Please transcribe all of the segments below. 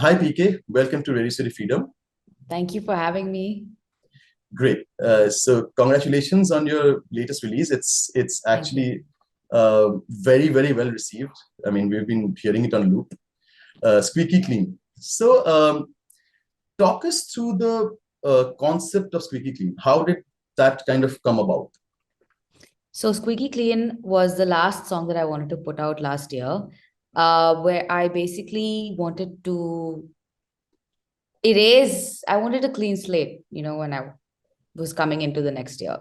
Hi, PK. Welcome to Radio City Freedom. Thank you for having me. Great. So, congratulations on your latest release. It's Thank you. actually very, very well received. I mean, we've been hearing it on loop. Squeaky Clean. So, talk us through the concept of Squeaky Clean. How did that kind of come about? So, Squeaky Clean was the last song that I wanted to put out last year, where I basically wanted to I wanted a clean slate, when I was coming into the next year.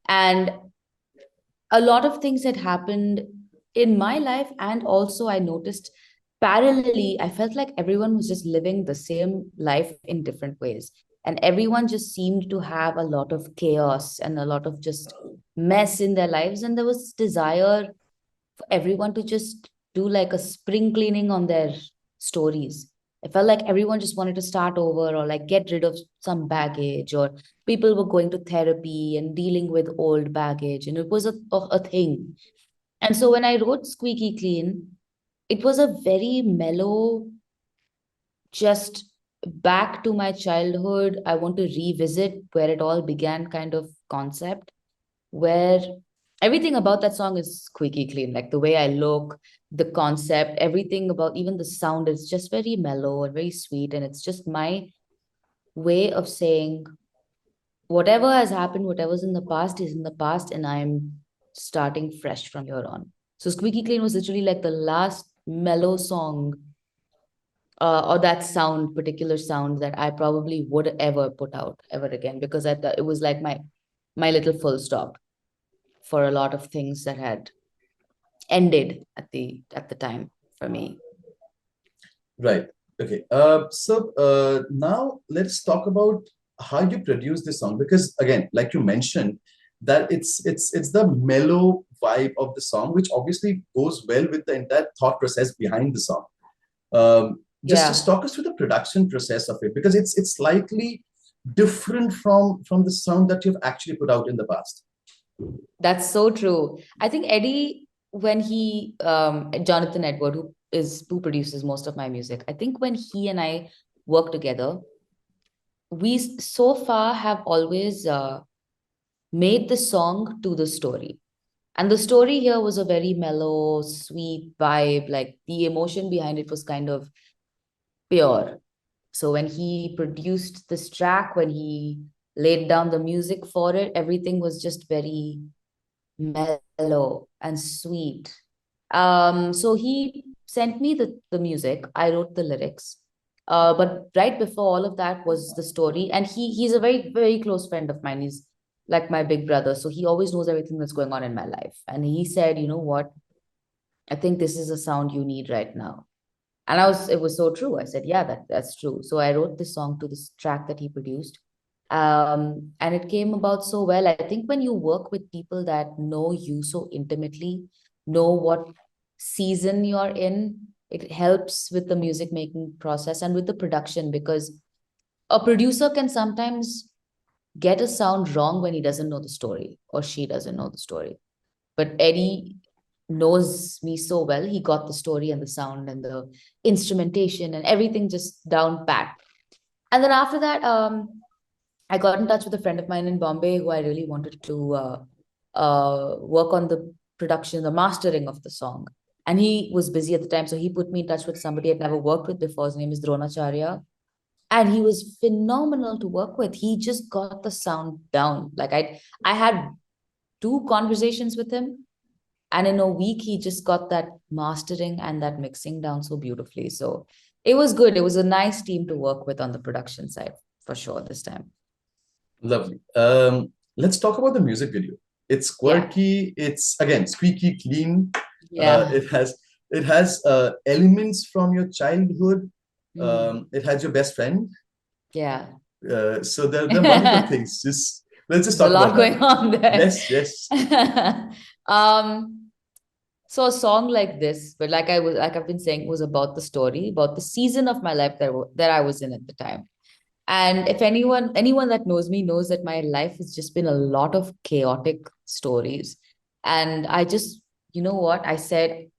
And a lot of things had happened in my life. And also, I noticed parallelly, I felt like everyone was just living the same life in different ways. And everyone just seemed to have a lot of chaos and a lot of just mess in their lives. And there was this desire for everyone to just do like a spring cleaning on their stories. I felt like everyone just wanted to start over or like get rid of some baggage, or people were going to therapy and dealing with old baggage. And it was a thing. And so when I wrote Squeaky Clean, it was a very mellow, just back to my childhood. I want to revisit where it all began kind of concept, where everything about that song is squeaky clean, like the way I look, the concept, everything about even the sound is just very mellow and very sweet. And it's just my way of saying whatever has happened, whatever's in the past is in the past, and I'm starting fresh from here on. So Squeaky Clean was literally like the last mellow song, or that sound, particular sound that I probably would ever put out ever again, because it was like my little full stop for a lot of things that had ended at the time for me. Right. Okay. So now let's talk about how you produce this song, because again, like you mentioned, that it's the mellow vibe of the song, which obviously goes well with the entire thought process behind the song. Just Yeah, talk us through the production process of it, because it's slightly different from the sound that you've actually put out in the past. that's so true. I think Eddie, when he Jonathan Edward, who produces most of my music, I think when he and I work together, we so far have always made the song to the story. And the story here was a very mellow, sweet vibe. Like the emotion behind it was kind of pure. So when he produced this track, when he laid down the music for it, everything was just very mellow and sweet. So he sent me the music. I wrote the lyrics. But right before all of that was the story. And he's a very, very close friend of mine. He's like my big brother. So he always knows everything that's going on in my life. And he said, you know what? I think this is a sound you need right now. And it was so true. I said, yeah, that's true. So I wrote this song to this track that he produced. And it came about so well. I think when you work with people that know you so intimately, know what season you're in, it helps with the music making process and with the production, because a producer can sometimes get a sound wrong when he doesn't know the story or she doesn't know the story. But Eddie knows me so well. He got the story and the sound and the instrumentation and everything just down pat. And then after that, I got in touch with a friend of mine in Bombay who I really wanted to work on the production, the mastering of the song. And he was busy at the time, so he put me in touch with somebody I'd never worked with before. His name is Dronacharya. And he was phenomenal to work with. He just got the sound down. Like I had two conversations with him, and in a week he just got that mastering and that mixing down so beautifully. So it was good. It was a nice team to work with on the production side for sure this time. Lovely. Let's talk about the music video. It's Yeah. quirky. It's again squeaky clean. Yeah. It has elements from your childhood. Mm. It has your best friend. Yeah. So there are multiple There's things. Let's just a talk lot about that. going on there. Yes, yes. um so a song like this, but like I've been saying, was about the story, about the season of my life that I was in at the time. And if anyone that knows me knows that my life has just been a lot of chaotic stories. And I just, you know what? I said,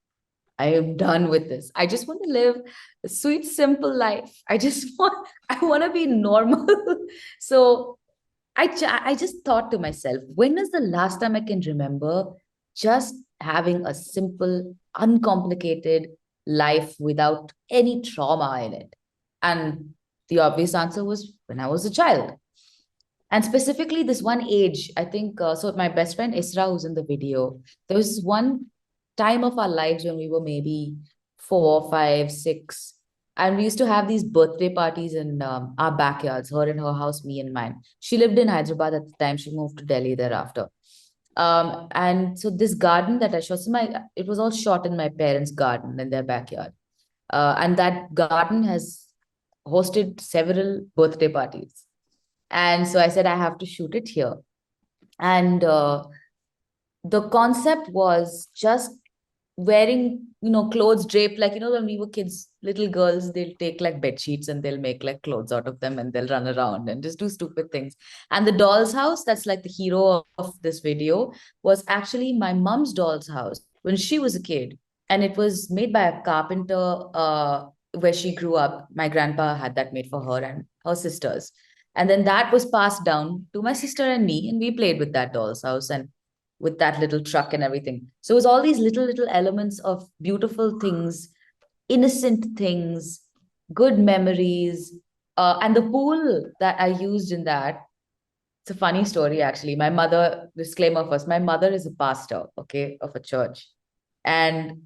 I am done with this. I just want to live a sweet, simple life. I want to be normal. So I just thought to myself, when is the last time I can remember just having a simple, uncomplicated life without any trauma in it? And the obvious answer was when I was a child. And specifically, this one age, I think, so my best friend Isra, who's in the video, there was this one time of our lives when we were maybe 4, 5, 6. And we used to have these birthday parties in our backyards, her in her house, me in mine. She lived in Hyderabad at the time. She moved to Delhi thereafter. And so this garden that I shot, it was all shot in my parents' garden in their backyard. And that garden has hosted several birthday parties. And so I said, I have to shoot it here. And the concept was just wearing, clothes draped, like, when we were kids, little girls, they'll take like bed sheets and they'll make like clothes out of them and they'll run around and just do stupid things. And the doll's house, that's like the hero of this video, was actually my mom's doll's house when she was a kid. And it was made by a carpenter where she grew up. My grandpa had that made for her and her sisters. And then that was passed down to my sister and me, and we played with that doll's house and with that little truck and everything. So it was all these little elements of beautiful things, innocent things, good memories. And the pool that I used in that, it's a funny story actually. My mother, disclaimer first, my mother is a pastor, okay, of a church. And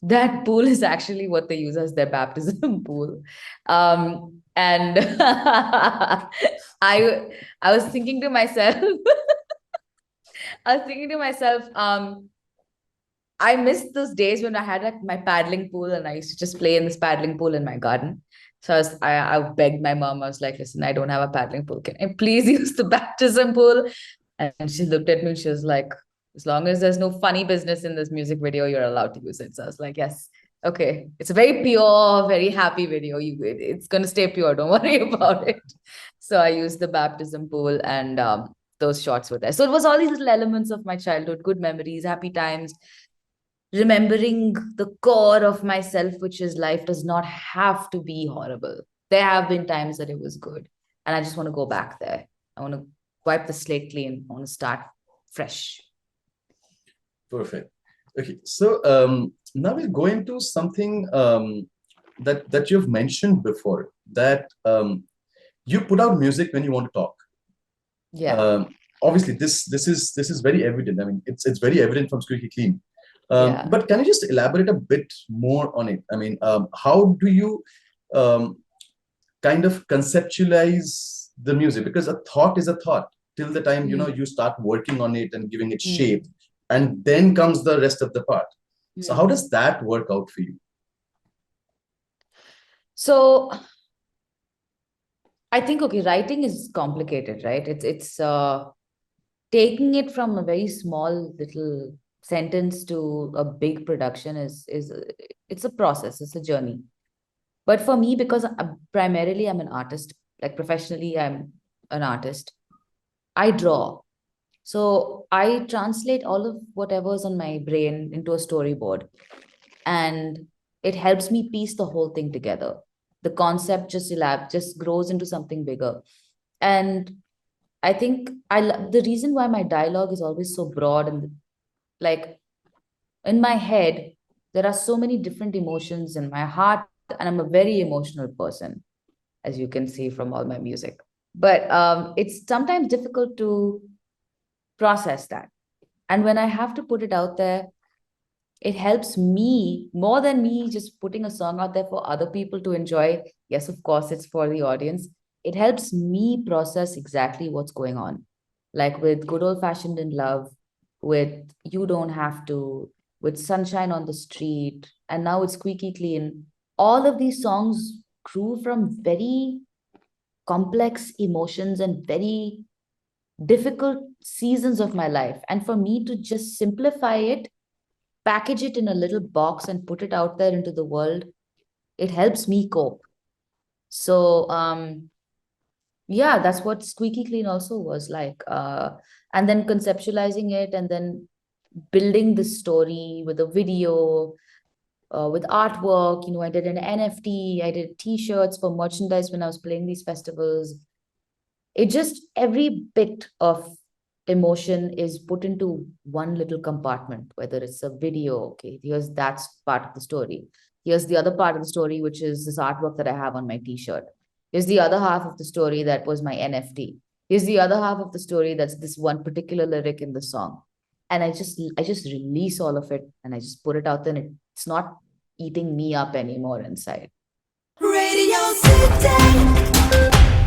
that pool is actually what they use as their baptism pool. And I was thinking to myself, I miss those days when I had like my paddling pool and I used to just play in this paddling pool in my garden. So I begged my mom, I was like, listen, I don't have a paddling pool. Can I please use the baptism pool? And she looked at me and she was like, as long as there's no funny business in this music video, you're allowed to use it. So I was like, yes, okay. It's a very pure, very happy video. It's going to stay pure. Don't worry about it. So I used the baptism pool and those shots were there. So it was all these little elements of my childhood, good memories, happy times, remembering the core of myself, which is life does not have to be horrible. There have been times that it was good. And I just want to go back there. I want to wipe the slate clean. I want to start fresh. Perfect. Okay, so now we'll go into something that you've mentioned before, that you put out music when you want to talk. Yeah. Obviously, this is very evident. I mean, it's very evident from Squeaky Clean. Yeah. But can you just elaborate a bit more on it? I mean, how do you kind of conceptualize the music? Because a thought is a thought till the time you start working on it and giving it shape, and then comes the rest of the part. So how does that work out for you? So I think, okay, writing is complicated, right? It's taking it from a very small little sentence to a big production is it's a process, it's a journey. But for me, because primarily I'm an artist, like professionally I'm an artist, I draw. So I translate all of whatever's on my brain into a storyboard, and it helps me piece the whole thing together. The concept just grows into something bigger. And I think the reason why my dialogue is always so broad and like in my head, there are so many different emotions in my heart, and I'm a very emotional person, as you can see from all my music. But it's sometimes difficult to process that. And when I have to put it out there, it helps me more than me just putting a song out there for other people to enjoy. Yes, of course, it's for the audience. It helps me process exactly what's going on. Like with Good Old Fashioned in Love, with You Don't Have to, with Sunshine on the Street, and now it's Squeaky Clean. All of these songs grew from very complex emotions and very difficult seasons of my life. And for me to just simplify it, package it in a little box and put it out there into the world, it helps me cope. So yeah, that's what Squeaky Clean also was like. And then conceptualizing it and then building the story with a video, with artwork. I did an NFT, I did t-shirts for merchandise when I was playing these festivals. It just, every bit of emotion is put into one little compartment, whether it's a video, okay, here's that's part of the story. Here's the other part of the story, which is this artwork that I have on my t-shirt. Here's the other half of the story that was my NFT. Here's the other half of the story that's this one particular lyric in the song. And I just release all of it and I just put it out there, and it's not eating me up anymore inside. Radio City.